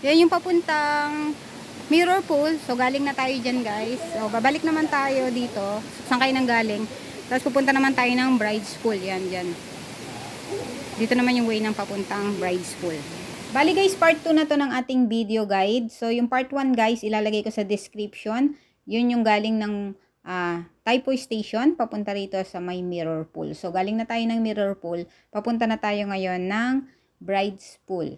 Yan yung papuntang Mirror Pool. So, galing na tayo dyan, guys. So, babalik naman tayo dito. Saan kayo nang galing? Tapos, pupunta naman tayo ng Bride's Pool. Yan, dyan. Dito naman yung way ng papuntang Bride's Pool. Bali, guys, part 2 na to ng ating video guide. So, yung part 1, guys, ilalagay ko sa description. Yun yung galing ng Taypoy Station. Papunta rito sa may Mirror Pool. So, galing na tayo ng Mirror Pool. Papunta na tayo ngayon ng Bride's Pool.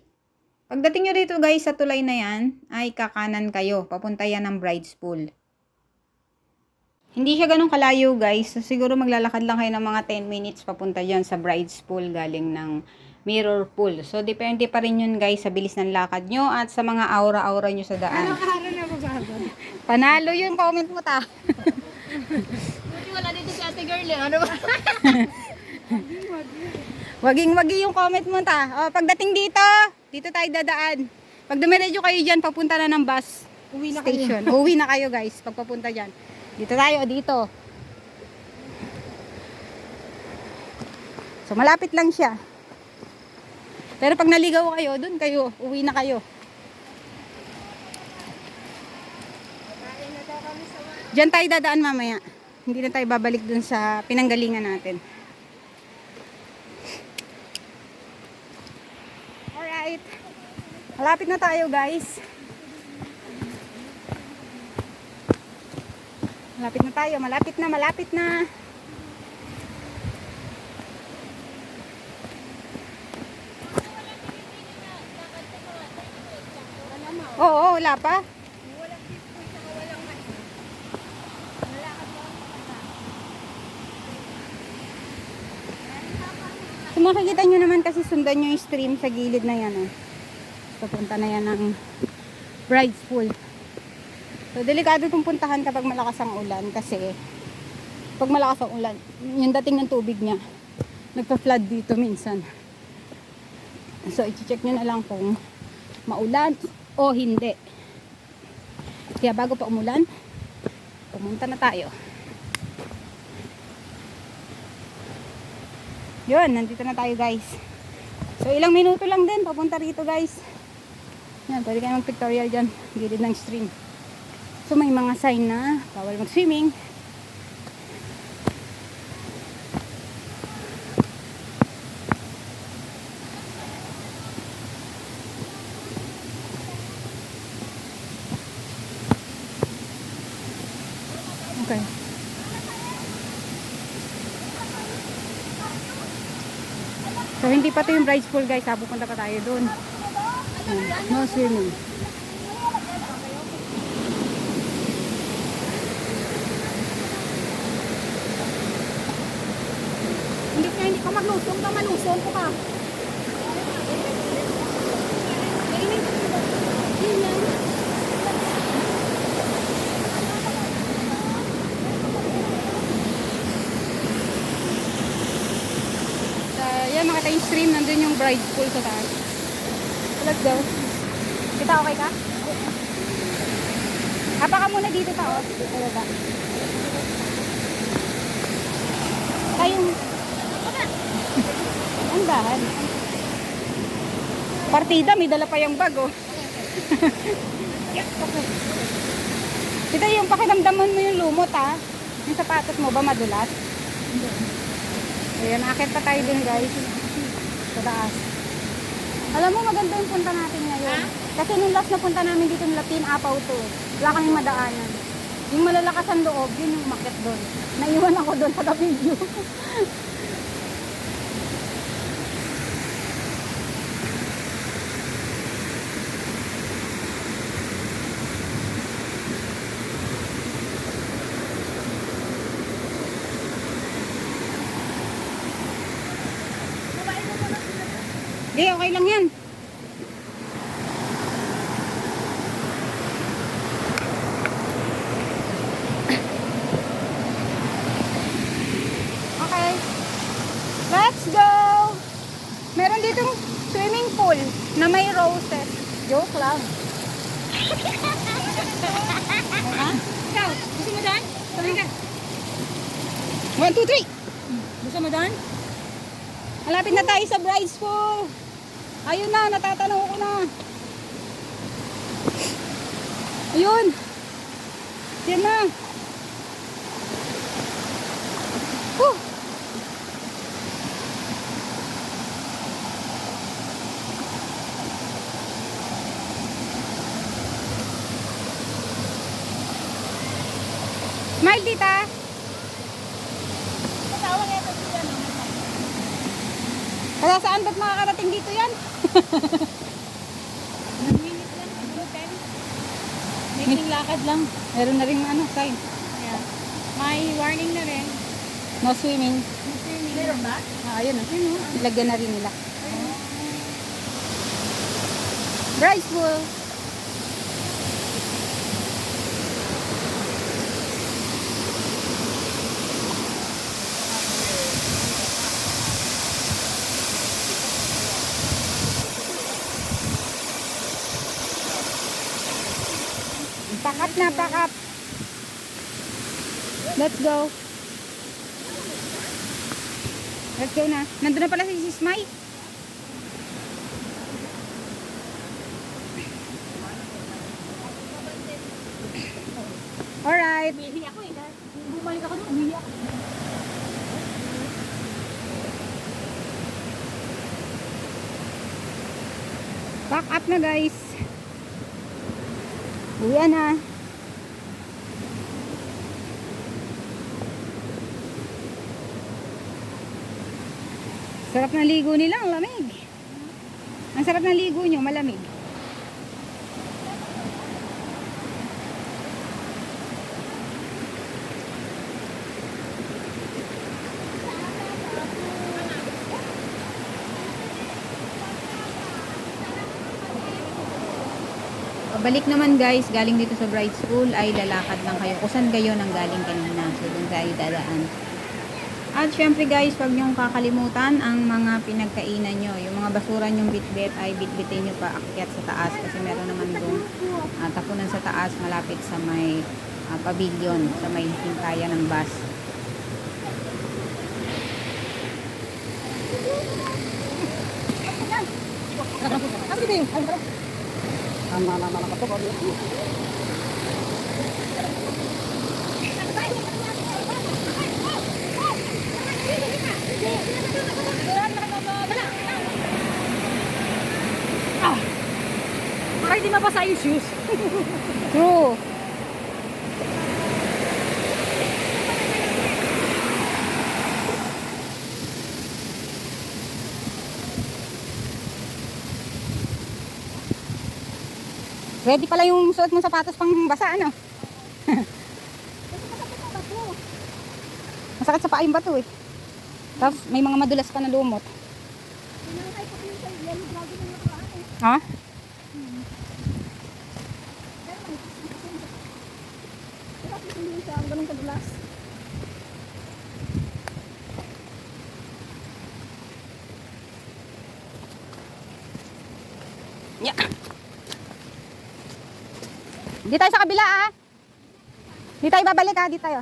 Pagdating nyo rito guys sa tulay na yan, ay kakanan kayo. Papunta yan ng Bride's Pool. Hindi siya ganun kalayo guys. So, siguro maglalakad lang kayo ng mga 10 minutes papunta dyan sa Bride's Pool galing ng Mirror Pool. So, depende pa rin yun guys sa bilis ng lakad nyo at sa mga aura-aura nyo sa daan. Anong araw na mabago? Panalo yung comment mo ta. Buti wala dito si ate girl eh. Ano ba? Waging-wagi yung comment mo ta. O, pagdating dito tayo dadaan. Pag dumiretso kayo dyan, papunta na ng bus Uwi na station. kayo. Uwi na kayo guys, pag papunta dyan. Dito tayo, dito. So, malapit lang siya. Pero pag naligaw kayo, dun kayo, uwi na kayo. Dyan tayo dadaan mamaya. Hindi na tayo babalik dun sa pinanggalingan natin. Alright. Malapit na tayo guys. Malapit na tayo. Malapit na. Oo, wala pa. So, makikita nyo naman kasi sundan nyo yung stream sa gilid na yan. Papunta na yan ng Bride's Pool. So, delikado itong puntahan kapag malakas ang ulan kasi pag malakas ang ulan, yung dating ng tubig niya, nagpa-flood dito minsan. So, i-check nyo na lang kung maulan o hindi. Kaya bago pa umulan, pumunta na tayo. Yun, nandito na tayo guys. So, ilang minuto lang din papunta rito guys. Yan, pwede kayo mag-pictorial dyan, gilid ng stream. So, may mga sign na bawal mag-swimming. Okay. So, hindi pa ito yung Bride's Pool guys. Pupunta pa tayo doon. No swimming. Hindi ka maglusong ka, malusong ko ka. Yan, makita yung stream. Nandun yung Bride's Pool sa taas. So, let's go. Kita okay ka? Hapa ka muna dito ta, oh. Dito ba? Tayong... Ang dahan. Partida, may dala pa yung bag, oh. Ito yung pakiramdaman mo yung lumot, ha? Yung sapatos mo ba madulas? Ayan, akit pa tayo dun, guys. Sa taas. Alam mo, maganda yung punta natin ngayon. Kasi nung last na punta namin dito ng Lapin, Apaw to. Wala kaming madaanan. Yung malalakas ang loob, yun yung umakyat doon. Naiwan ako doon sa video. Di, okay lang yan. Okay. Let's go! Meron ditong swimming pool na may roses. Joke lang. Ha? Ikaw, gusto mo dyan? Sabi ka. 1, 2, 3. Gusto mo dyan? Malapit na tayo sa Bride's Pool. Ayun na, natatanong ko na. Ayun. Yan na. Woo! Smile, tita. Kasawang ito siya, no? Kaya saan ba't makakarating dito yan? 1 minute lang, siguro 10. Making lakad lang. Meron na rin ano, sign. Yeah. May warning na rin. No swimming. Meron ba? Ayun na. Nilagyan na rin nila. Bryce pool. Pack up na, pack up. Let's go. Let's go na. Nandun na pala si Sis Mai. Alright. Umihi ako eh. Bumalik ako doon, umihi ako. Pack up na guys. Uwi na. Sarap ng ligo nila, ang lamig. Ang sarap ng ligo nyo, malamig. Balik naman guys, galing dito sa Bride School ay lalakad lang kayo. Kung saan kayo nang galing kanina. So doon tayo dadaan. At syempre guys, huwag niyong kakalimutan ang mga pinagkainan nyo. Yung mga basura nyong bitbit ay bitbitin nyo pa akyat sa taas. Kasi meron naman doon tapunan sa taas malapit sa may pavilion. Sa may hintayan ng bus. Para hindi mabasa yung shoes. True. Ready pala yung suot mong sapatos pang basa, ano? Masakit sa paa yung bato eh. Tapos may mga madulas pa na lumot. Ha? Yeah. Di tayo sa kabila ah. Di tayo babalik ah, di tayo.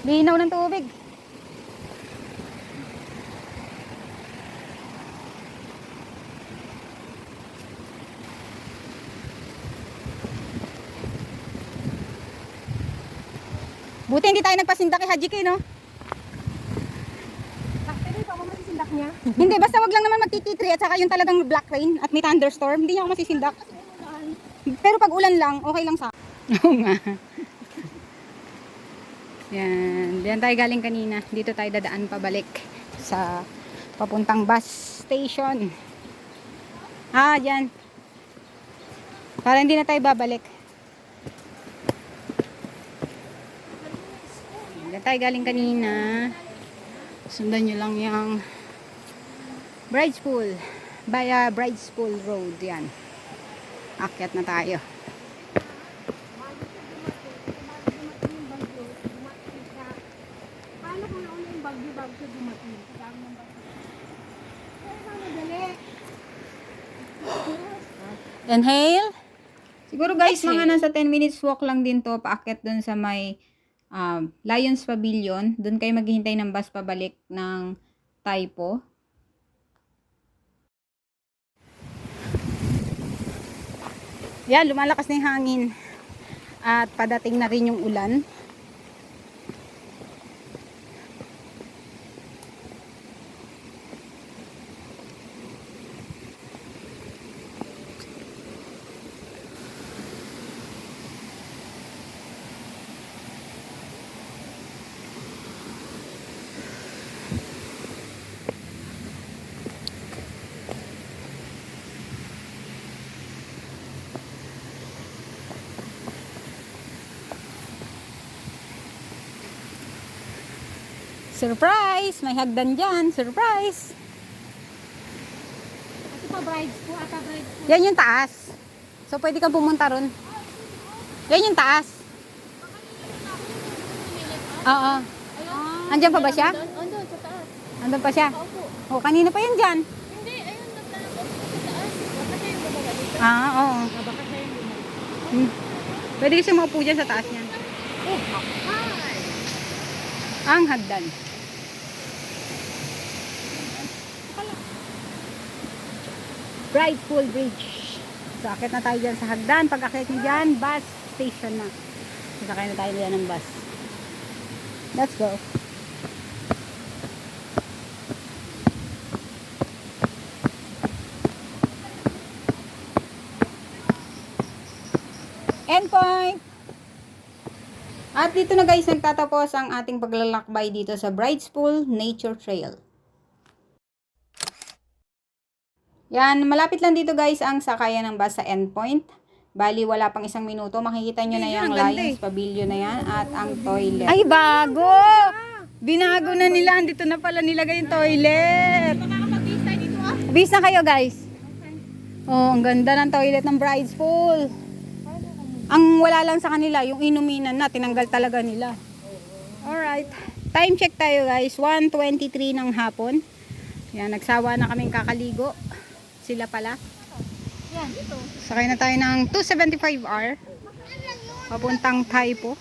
Linaw ng tubig. Buti hindi tayo nagpasindak kay Haji K, no? Pero ikaw mo masisindak niya. Hindi, basta wag lang naman magtititri at saka yung talagang black rain at may thunderstorm, hindi niya ako masisindak. Pero pag ulan lang, okay lang sa Oo nga. Yan, diyan tayo galing kanina. Dito tayo dadaan pabalik sa papuntang bus station. Ah, diyan. Para hindi na tayo babalik. Diyan tayo galing kanina. Sundan nyo lang yung Bride School. Via Bride School Road. Yan. Akyat na tayo. Paano kung nauna yung bagyo-bagyo dumating? Kasama ng bagyo. Kaya paano dali? Inhale. Siguro guys, mga nasa 10 minutes walk lang din to. Paakyat dun sa may Lions Pavilion. Doon kayo maghihintay ng bus pabalik ng Taipo. Yan, lumalakas na yung hangin. At padating na rin yung ulan. Surprise! May hagdan dyan. Surprise! Ito pa brides po, ata brides po. Yan yung taas. So, pwede kang pumunta ron. Yan yung taas. Oo. Andyan pa ba siya? Andun, sa taas. Andun pa siya? Opo. O, kanina pa yan dyan. Hindi, ayun, nagtanong sa taas. Baka siya yung bumaba dito. Oo. Baka siya yung bumaba. Pwede kasi maupo dyan sa taas niyan. Oh, hi! Ang hagdan. Bridespool Bridge. So, akit na tayo dyan sa hagdan. Pag akit nyo dyan, bus station na. Sasakay na tayo dyan ng bus. Let's go. Endpoint! At dito na guys, nagtatapos ang ating paglalakbay dito sa Bridespool Nature Trail. Yan, malapit lang dito guys ang sakayan ng bus sa endpoint. Bali, wala pang 1 minuto. Makikita nyo na yung Lions Pavilion na yan at ang toilet. Ay, bago! Binago na nila. Dito na pala nilagay yung toilet. Makakapag-base tayo dito ah. Bis na kayo guys. Oh, ang ganda ng toilet ng Bridespool. Ang wala lang sa kanila, yung inuminan na, tinanggal talaga nila. Alright. Time check tayo guys. 1:23 ng hapon. Yan, nagsawa na kaming kakaligo. Sila pala. Yan, dito. Sakay na tayo ng 275R. Papuntang Taipo.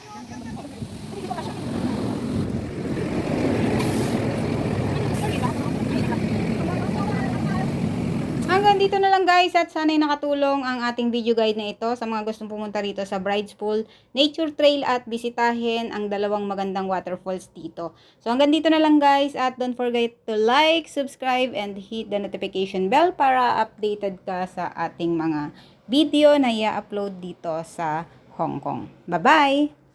Hanggang dito na lang guys at sana'y nakatulong ang ating video guide na ito sa mga gustong pumunta rito sa Bridespool Nature Trail at bisitahin ang dalawang magandang waterfalls dito. So hanggang dito na lang guys at don't forget to like, subscribe, and hit the notification bell para updated ka sa ating mga video na i-upload dito sa Hong Kong. Bye-bye!